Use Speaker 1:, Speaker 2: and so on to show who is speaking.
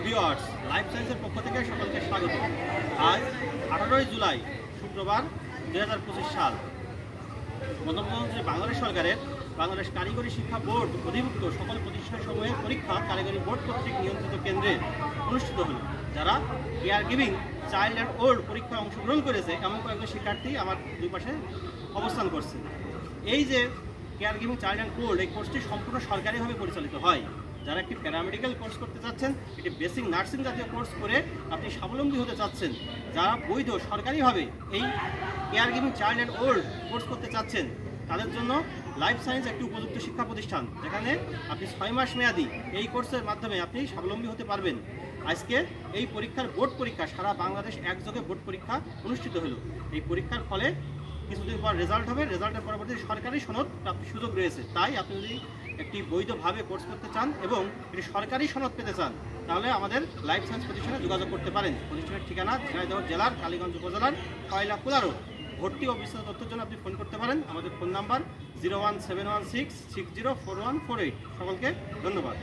Speaker 1: Viewers, life সায়েন্সের পক্ষ থেকে সকলকে স্বাগত। আজ 18 জুলাই শুক্রবার 2025 সাল। প্রধানমন্ত্রী বাংলাদেশ সরকারের বাংলাদেশ কারিগরি শিক্ষা বোর্ড অধিভুক্ত সকল প্রতিষ্ঠানসমূহের পরীক্ষা কারিগরি বোর্ড কর্তৃক নিয়ন্ত্রিত কেন্দ্রে অনুষ্ঠিত হল। যারা care giving child and old পরীক্ষায় অংশগ্রহণ করেছে এমন কয়েকজন শিক্ষার্থী আমার দুই পাশে অবস্থান করছে। এই যে care giving child and old, এই কোর্সটি সম্পূর্ণ সরকারিভাবে পরিচালিত হয়। যারা একটি প্যারামেডিক্যাল কোর্স করতে চাচ্ছেন, একটি বেসিক নার্সিং জাতীয় কোর্স করে আপনি স্বাবলম্বী হতে চাচ্ছেন, যারা বৈধ সরকারিভাবে এই care giving child and old course করতে চাচ্ছেন, তাদের জন্য লাইফ সায়েন্স একটি উপযুক্ত শিক্ষা প্রতিষ্ঠান, যেখানে আপনি 6 মাস মেয়াদি এই কোর্সের মাধ্যমে আপনি স্বাবলম্বী হতে পারবেন। আজকে এই পরীক্ষার বোর্ড পরীক্ষা সারা বাংলাদেশ একযোগে বোর্ড পরীক্ষা অনুষ্ঠিত হলো। এই পরীক্ষার ফলে কিছুদিন পর রেজাল্ট হবে। রেজাল্টের পরবর্তী সরকারি সনদ প্রাপ্তির সুযোগ রয়েছে। তাই আপনি যদি একটি বৈধভাবে কোর্স করতে চান এবং একটি সরকারি সনদ পেতে চান, তাহলে আমাদের লাইফ সায়েন্স প্রতিষ্ঠানে যোগাযোগ করতে পারেন। প্রতিষ্ঠানের ঠিকানা ঝিনাইদহ জেলার কালীগঞ্জ উপজেলার কয়লা রোড। ভর্তি ও বিস্তারিত তথ্যের জন্য আপনি ফোন করতে পারেন। আমাদের ফোন নাম্বার 01716604148। সকলকে ধন্যবাদ।